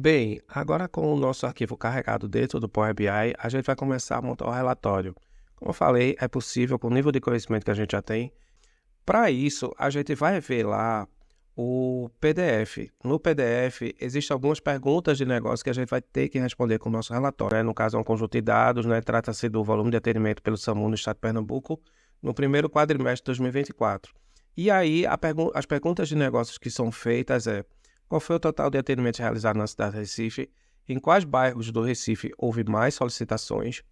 Bem, agora com o nosso arquivo carregado dentro do Power BI, a gente vai começar a montar o relatório. Como eu falei, é possível com o nível de conhecimento que a gente já tem. Para isso, a gente vai ver lá o PDF. No PDF, existem algumas perguntas de negócio que a gente vai ter que responder com o nosso relatório, né? No caso, é um conjunto de dados, né? Trata-se do volume de atendimento pelo SAMU no estado de Pernambuco no primeiro quadrimestre de 2024. E aí, as perguntas de negócios que são feitas é: qual foi o total de atendimentos realizados na cidade de Recife? Em quais bairros do Recife houve mais solicitações?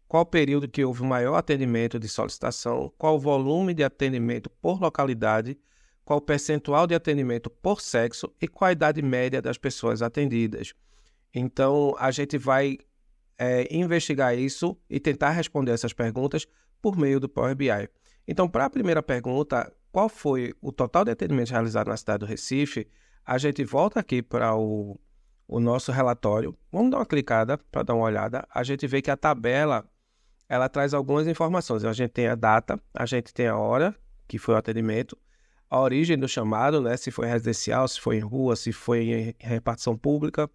Qual o período que houve maior atendimento de solicitação? Qual o volume de atendimento por localidade? Qual o percentual de atendimento por sexo? E qual a idade média das pessoas atendidas? Então, a gente vai investigar isso e tentar responder essas perguntas por meio do Power BI. Então, para a primeira pergunta, qual foi o total de atendimentos realizados na cidade do Recife? A gente volta aqui para o nosso relatório. Vamos dar uma clicada para dar uma olhada. A gente vê que a tabela ela traz algumas informações. A gente tem a data, a gente tem a hora, que foi o atendimento, a origem do chamado, né? Se foi residencial, se foi em rua, se foi em repartição pública.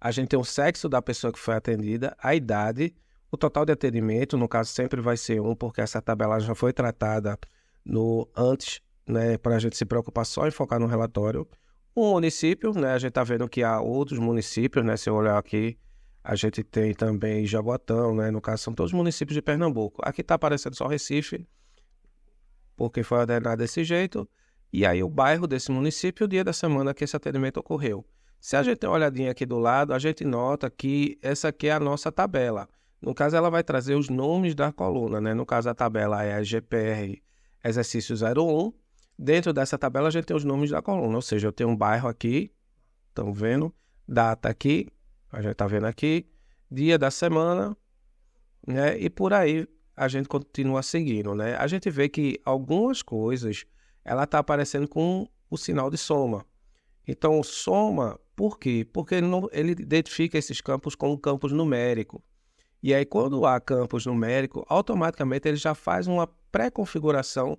A gente tem o sexo da pessoa que foi atendida, a idade, o total de atendimento, no caso sempre vai ser 1, porque essa tabela já foi tratada no antes, né, para a gente se preocupar só em focar no relatório. O município, né, a gente está vendo que há outros municípios, né, se eu olhar aqui, a gente tem também Jaboatão, né, no caso são todos municípios de Pernambuco. Aqui está aparecendo só Recife, porque foi ordenado desse jeito, e aí o bairro desse município, o dia da semana que esse atendimento ocorreu. Se a gente tem uma olhadinha aqui do lado, a gente nota que essa aqui é a nossa tabela. No caso, ela vai trazer os nomes da coluna, né? No caso, a tabela é a GPR exercício 01. Dentro dessa tabela, a gente tem os nomes da coluna, ou seja, eu tenho um bairro aqui, estão vendo? Data aqui, a gente está vendo aqui, dia da semana, né? E por aí a gente continua seguindo, né? A gente vê que algumas coisas, ela está aparecendo com o sinal de soma. Então, soma, por quê? Porque ele identifica esses campos como campos numéricos. E aí, quando há campos numéricos, automaticamente ele já faz uma pré-configuração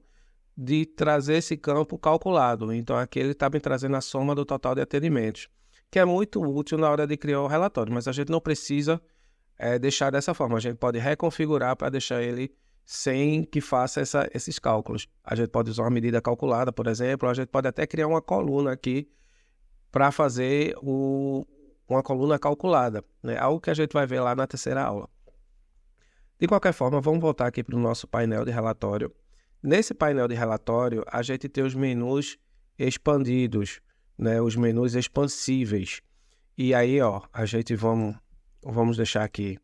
de trazer esse campo calculado. Então, aqui ele está me trazendo a soma do total de atendimentos, que é muito útil na hora de criar o relatório, mas a gente não precisa deixar dessa forma. A gente pode reconfigurar para deixar ele sem que faça esses cálculos. A gente pode usar uma medida calculada, por exemplo, a gente pode até criar uma coluna aqui para fazer uma coluna calculada, né? Algo que a gente vai ver lá na terceira aula. De qualquer forma, vamos voltar aqui para o nosso painel de relatório. Nesse painel de relatório, a gente tem os menus expandidos, né? Os menus expansíveis. E aí, ó, a gente vamos deixar aqui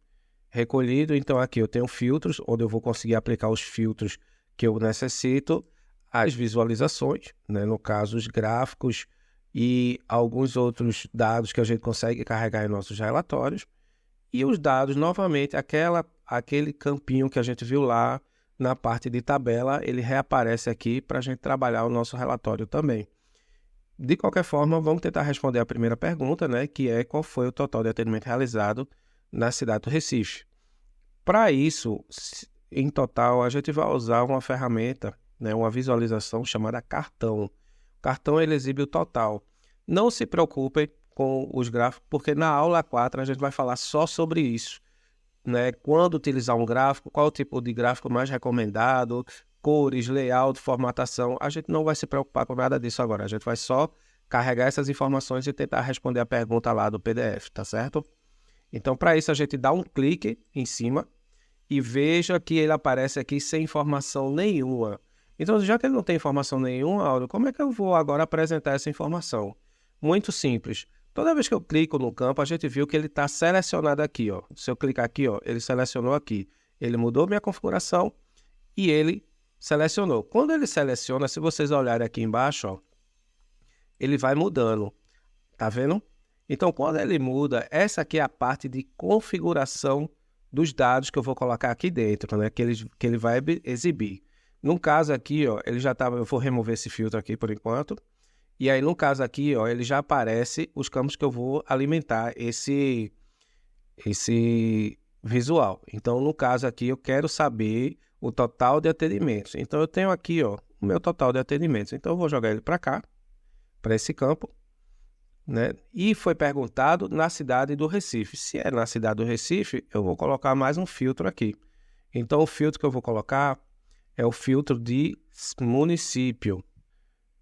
recolhido. Então, aqui eu tenho filtros, onde eu vou conseguir aplicar os filtros que eu necessito, as visualizações, né? No caso, os gráficos e alguns outros dados que a gente consegue carregar em nossos relatórios. E os dados, novamente, aquele campinho que a gente viu lá na parte de tabela, ele reaparece aqui para a gente trabalhar o nosso relatório também. De qualquer forma, vamos tentar responder a primeira pergunta, né, que é qual foi o total de atendimento realizado na cidade do Recife. Para isso, em total, a gente vai usar uma ferramenta, né, uma visualização chamada cartão. O cartão ele exibe o total. Não se preocupem com os gráficos, porque na aula 4 a gente vai falar só sobre isso, né? Quando utilizar um gráfico, qual o tipo de gráfico mais recomendado, cores, layout, formatação. A gente não vai se preocupar com nada disso agora. A gente vai só carregar essas informações e tentar responder a pergunta lá do PDF, tá certo? Então, para isso, a gente dá um clique em cima e veja que ele aparece aqui sem informação nenhuma. Então, já que ele não tem informação nenhuma, Auro, como é que eu vou agora apresentar essa informação? Muito simples. Toda vez que eu clico no campo, a gente viu que ele está selecionado aqui, ó. Se eu clicar aqui, ó, ele selecionou aqui. Ele mudou minha configuração e ele selecionou. Quando ele seleciona, se vocês olharem aqui embaixo, ó, ele vai mudando. Tá vendo? Então, quando ele muda, essa aqui é a parte de configuração dos dados que eu vou colocar aqui dentro, né? Que ele vai exibir. No caso aqui, ó, ele já estava... Eu vou remover esse filtro aqui por enquanto. E aí, no caso aqui, ó, ele já aparece os campos que eu vou alimentar esse visual. Então, no caso aqui, eu quero saber o total de atendimentos. Então, eu tenho aqui, ó, o meu total de atendimentos. Então, eu vou jogar ele para cá, para esse campo. né? E foi perguntado na cidade do Recife. Se é na cidade do Recife, eu vou colocar mais um filtro aqui. Então, o filtro que eu vou colocar é o filtro de município.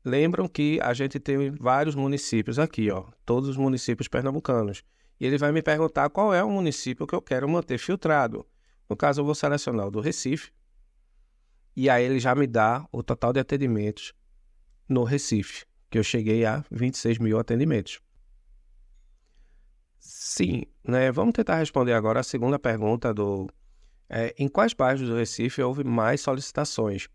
Lembram que a gente tem vários municípios aqui, ó, todos os municípios pernambucanos. E ele vai me perguntar qual é o município que eu quero manter filtrado. No caso, eu vou selecionar o do Recife. E aí ele já me dá o total de atendimentos no Recife, que eu cheguei a 26 mil atendimentos. Sim, né? Vamos tentar responder agora a segunda pergunta em quais bairros do Recife houve mais solicitações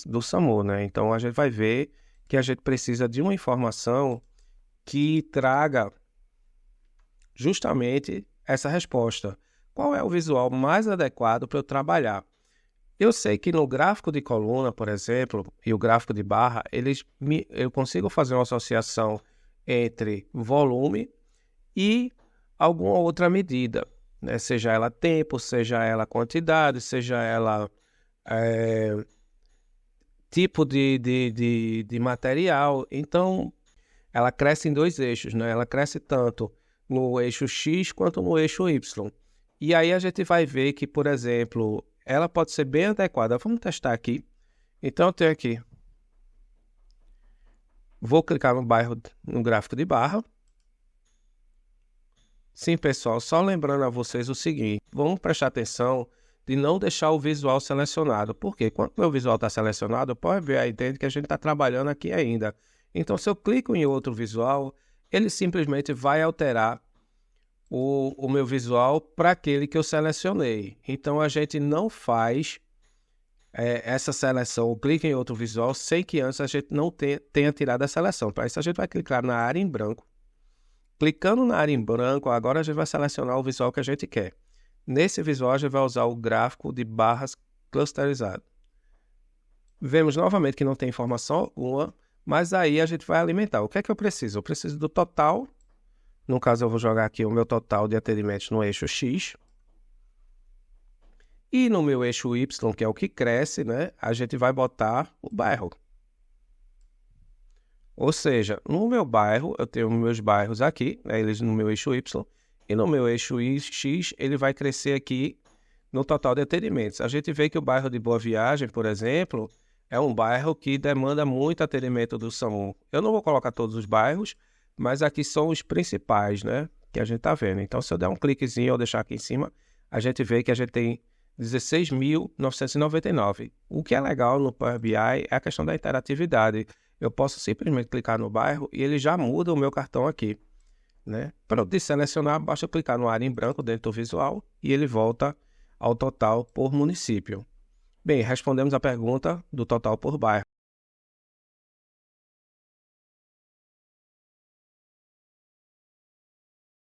do SAMU, né? Então, a gente vai ver que a gente precisa de uma informação que traga justamente essa resposta. Qual é o visual mais adequado para eu trabalhar? Eu sei que no gráfico de coluna, por exemplo, e o gráfico de barra, eu consigo fazer uma associação entre volume e alguma outra medida, né? Seja ela tempo, seja ela quantidade, seja ela tipo de material. Então, ela cresce em dois eixos, né? Ela cresce tanto no eixo X quanto no eixo Y. E aí a gente vai ver que, por exemplo, ela pode ser bem adequada. Vamos testar aqui. Então, eu tenho aqui. Vou clicar no bairro, no gráfico de barra. Sim, pessoal, só lembrando a vocês o seguinte, vamos prestar atenção de não deixar o visual selecionado. Por quê? Quando o meu visual está selecionado, o Power BI entende que a gente está trabalhando aqui ainda. Então, se eu clico em outro visual, ele simplesmente vai alterar o meu visual para aquele que eu selecionei. Então, a gente não faz essa seleção, ou clica em outro visual, sem que antes a gente não tenha tirado a seleção. Para isso, a gente vai clicar na área em branco. Clicando na área em branco, agora a gente vai selecionar o visual que a gente quer. Nesse visual, a gente vai usar o gráfico de barras clusterizado. Vemos novamente que não tem informação alguma, mas aí a gente vai alimentar. O que é que eu preciso? Eu preciso do total. No caso, eu vou jogar aqui o meu total de atendimentos no eixo X. E no meu eixo Y, que é o que cresce, né, a gente vai botar o bairro. Ou seja, no meu bairro, eu tenho meus bairros aqui, né, eles no meu eixo Y, e no meu eixo X, ele vai crescer aqui no total de atendimentos. A gente vê que o bairro de Boa Viagem, por exemplo, é um bairro que demanda muito atendimento do SAMU. Eu não vou colocar todos os bairros, mas aqui são os principais, né, que a gente está vendo. Então, se eu der um cliquezinho ou deixar aqui em cima, a gente vê que a gente tem 16.999. O que é legal no Power BI é a questão da interatividade. Eu posso simplesmente clicar no bairro e ele já muda o meu cartão aqui, né? Para eu desselecionar, basta eu clicar no área em branco dentro do visual e ele volta ao total por município. Bem, respondemos a pergunta do total por bairro.